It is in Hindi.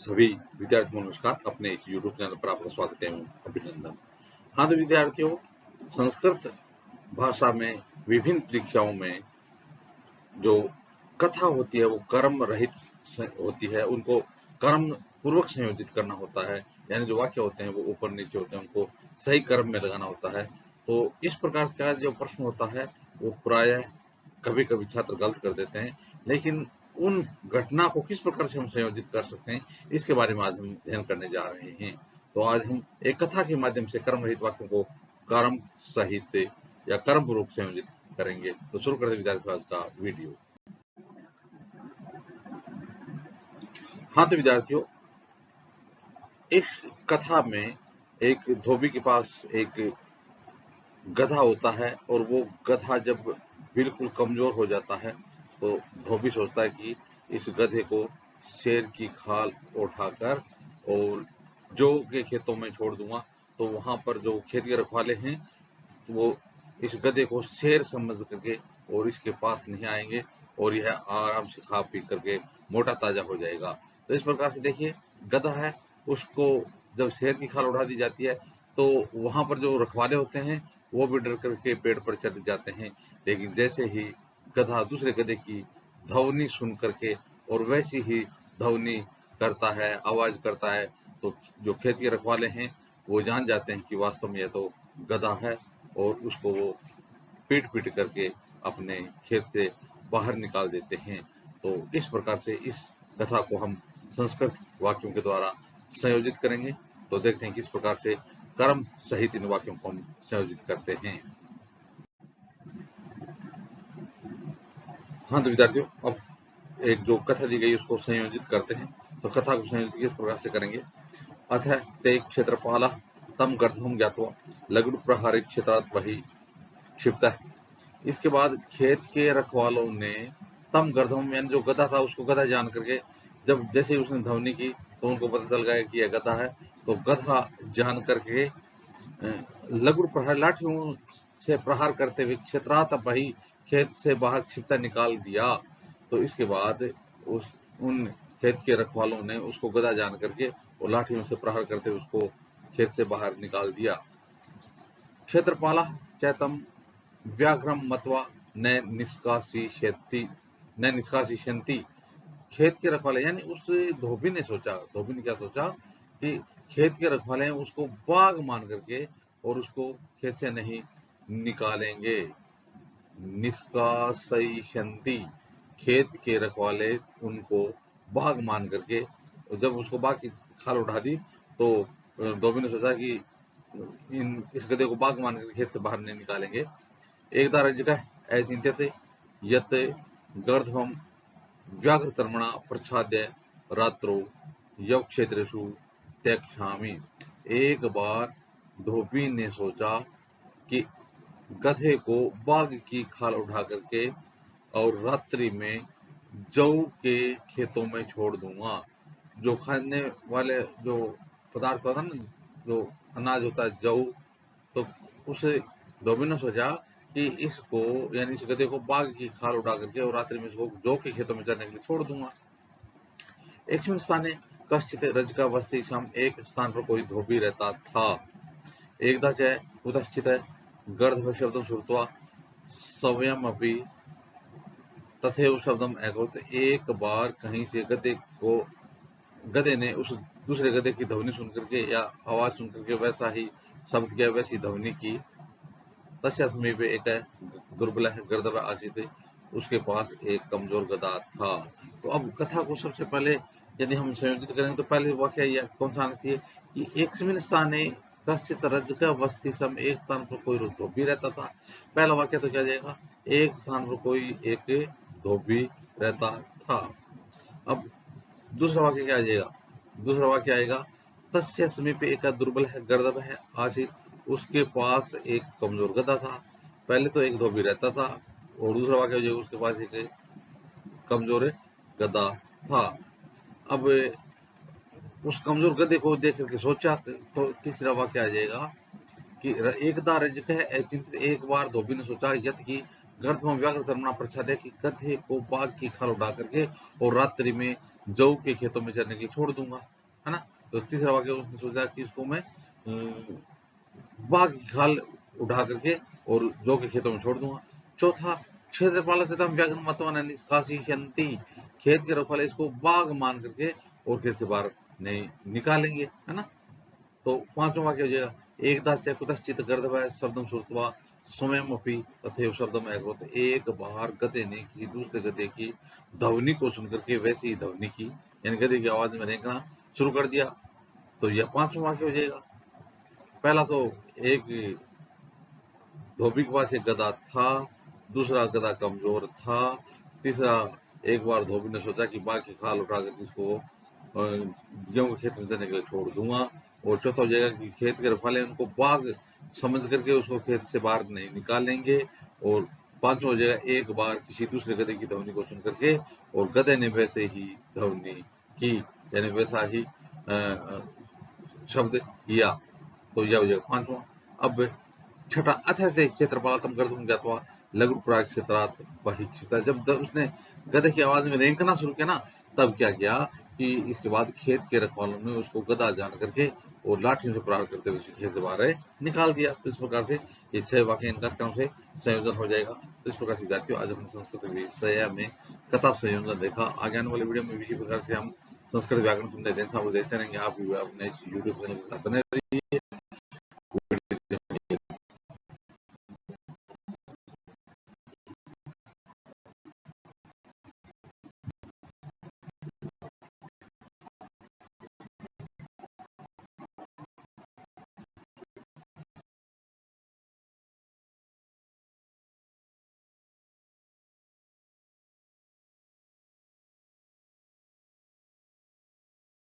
सभी विद्यार्थियों को नमस्कार। अपने इस यूट्यूब चैनल पर आपका स्वागत एवं अभिनंदन। हाँ तो विद्यार्थियों, संस्कृत भाषा में विभिन्न परीक्षाओं में जो कथा होती है वो कर्म रहित होती है। उनको कर्म पूर्वक संयोजित करना होता है, यानी जो वाक्य होते हैं वो ऊपर नीचे होते हैं, उनको सही कर्म में लगाना होता है। तो इस प्रकार का जो प्रश्न होता है वो प्रायः कभी कभी छात्र गलत कर देते हैं, लेकिन उन घटना को किस प्रकार से हम संयोजित कर सकते हैं इसके बारे में आज हम अध्ययन करने जा रहे हैं। तो आज हम एक कथा के माध्यम से कर्म रहित वाक्यों को कर्म सहित या कर्म पूर्वक संयोजित करेंगे। तो शुरू करते विद्यार्थियों आज का वीडियो। हाँ तो विद्यार्थियों, इस कथा में एक धोबी के पास एक गधा होता है और वो गधा जब बिल्कुल कमजोर हो जाता है तो धोबी सोचता है कि इस गधे को शेर की खाल उठाकर और जौ के खेतों में छोड़ दूंगा, तो वहां पर जो खेत के रखवाले हैं वो इस गधे को शेर समझ करके और इसके पास नहीं आएंगे और यह आराम से खा पी करके मोटा ताजा हो जाएगा। तो इस प्रकार से देखिए, गधा है, उसको जब शेर की खाल उड़ा दी जाती है तो वहां पर जो रखवाले होते हैं वो भी डर करके पेड़ पर चढ़ जाते हैं। लेकिन जैसे ही गधा दूसरे गधे की ध्वनि सुन करके और वैसी ही ध्वनि करता है, आवाज करता है, तो जो खेत के रखवाले हैं वो जान जाते हैं कि वास्तव में यह तो गधा है और उसको वो पीट पीट करके अपने खेत से बाहर निकाल देते हैं। तो इस प्रकार से इस कथा को हम संस्कृत वाक्यों के द्वारा संयोजित करेंगे। तो देखते हैं किस प्रकार से कर्म सहित इन वाक्यों को हम संयोजित करते हैं। हाँ तो विद्यार्थियों, अब एक जो कथा दी गई उसको संयोजित करते हैं। तो कथा को संयोजित किस प्रकार से करेंगे। अथ ते क्षेत्रपाल तम गर्भम ज्ञात्वा लघु प्रहारी क्षेत्रात् वही क्षिप्त। इसके बाद खेत के रखवालों ने तम गर्दम यानी जो गधा था उसको गधा जान करके जब जैसे ही उसने ध्वनि की तो उनको पता चल गया कि यह गधा है। तो गधा जान करके लघु प्रहार लाठियों से प्रहार करते हुए क्षेत्रात वही खेत से बाहर क्षिप्ता निकाल दिया। तो इसके बाद उस उन खेत के रखवालों ने उसको गधा जान करके और लाठियों से प्रहार करते हुए उसको खेत से बाहर निकाल दिया। क्षेत्रपाला चैतम व्याघ्रम मत्वा न निष्कासिष्यन्ति। खेत के रखवाले यानी उस धोबी ने सोचा, धोबी ने क्या सोचा कि खेत के रखवाले हैं उसको बाघ मान करके और उसको खेत से नहीं निकालेंगे। निष्कासिष्यन्ति, खेत के रखवाले उनको बाघ मान करके जब उसको बाघ की खाल उठा दी तो धोबी ने सोचा कि इस गधे को बाघ मान करके खेत से बाहर नहीं निकालेंगे। एकदा रज्जकः अचिन्त्यते यत् गर्दभं व्याघ्रतर्मणा प्रच्छाद्य रात्रौ यवक्षेत्रेषु त्यक्ष्यामि। एक बार धोबी ने सोचा कि गधे को बाघ की खाल उठा करके और रात्रि में जौ के खेतों में छोड़ दूंगा। जो खाने वाले जो पदार्थ होता है ना, जो अनाज होता है जौ, तो उसे धोबी ने सोचा कि इसको यानी इस गधे को बाघ की खाल उठा करके और रात्रि में इसको जौ के खेतों में चरने के लिए छोड़ दूंगा। एकस्मिन् स्थाने कश्चित् रज्जुकावस्थिताम्, एक स्थान पर कोई धोबी रहता था। एकदा च कुतश्चित् गर्दभशब्दं श्रुत्वा स्वयमपि तथैव शब्दम् अकरोत्। एक बार कहीं से गधे ने उस दूसरे गधे की ध्वनि सुन करके या आवाज सुन करके वैसा ही शब्द किया, वैसी ध्वनि की। तस्य समीपे एक दुर्बलः गर्दभः आसीत्, उसके पास एक कमजोर गधा था। तो अब कथा को सबसे पहले यदि हम संयोजित करेंगे तो पहले वाक्य यह कौन सा आना चाहिए कि एकस्मिन् स्थाने कश्चित् रज्जुकवस्थितम्, एक स्थान पर कोई धोबी रहता था। पहला वाक्य तो क्या जाएगा, एक स्थान पर कोई एक धोबी रहता था। अब दूसरा वाक्य क्या आ जाएगा, दूसरा वाक्य आएगा तस्य समीपे एक दुर्बलः गर्दभः आसीत्, उसके पास एक कमजोर गधा था। पहले तो एक धोबी रहता था और दूसरा वाक्य जो उसके पास एक कमजोर गधा था। अब उस कमजोर गधे को देख करके सोचा, तो तीसरा वाक्य आ जाएगा कि एकदा रज्जुकः अचिन्त्यत, एक बार धोबी ने सोचा यत् कि गर्दभं व्याघ्रतर्मणा प्रच्छाद्य, कि गधे को बाघ की खाल उठा करके और रात्रि में जौ के खेतों में चरने के लिए छोड़ दूंगा, है ना। तो तीसरा वाक्य उसने सोचा कि इसको मैं बाघ की खाल उठा करके और जौ के खेतों में छोड़ दूंगा। चौथा, क्षेत्रपालकम व्याघ्रमत्वन निष्कासिष्यन्ति, खेत के रखवाले इसको बाघ मान करके और खेत से बाहर नहीं निकालेंगे, है ना। तो पांचवा वाक्य हो जाएगा, एकदा च कुतश्चित् गर्दभः शब्दं श्रुत्वा स्वयमपि तथैव शब्दम् अकरोत्, एक बार गधे ने किसी दूसरे गधे की ध्वनि को सुनकर के वैसी ही ध्वनि की, यानी गधे की आवाज में रेंकना शुरू कर दिया। तो यह पांचवा वाक्य हो जाएगा। पहला तो एक धोबी के पास एक गधा था, दूसरा गधा कमजोर था, तीसरा एक बार धोबी ने सोचा कि बाघ की खाल उठाकर इसको गेहूं के खेत में जाने के लिए छोड़ दूंगा, और चौथा हो जाएगा कि खेत के रखवाले उनको बाघ समझ करके उसको खेत से बाहर नहीं निकालेंगे, और पांचवा हो जाएगा एक बार किसी दूसरे गधे की ध्वनि को सुन करके और गधे ने वैसे ही ध्वनि की, यानी वैसा ही शब्द किया। तो यह हो जाएगा पांचवा। अब छठा, अथ क्षेत्रपालतम गर्दभं ज्ञात्वा लघुप्राय क्षेत्रात् बहिक्षितः, जब उसने गधे की आवाज में रेंकना शुरू किया ना, तब क्या किया कि इसके बाद खेत के रखवालों ने उसको गधा जान करके और लाठियों से प्रहार करते हुए उसे खेत से बाहर निकाल दिया। तो इस प्रकार से ये 6 वाक्य इनका क्रम से संयोजन हो जाएगा। तो इस प्रकार से विद्यार्थियों, आज हमने संस्कृत विषय में कथा संयोजन देखा। आगे आने वाले वीडियो में इसी प्रकार से हम संस्कृत व्याकरण संबंधी देखते रहेंगे। आप भी अपने यूट्यूब चैनल के साथ बने रहिए।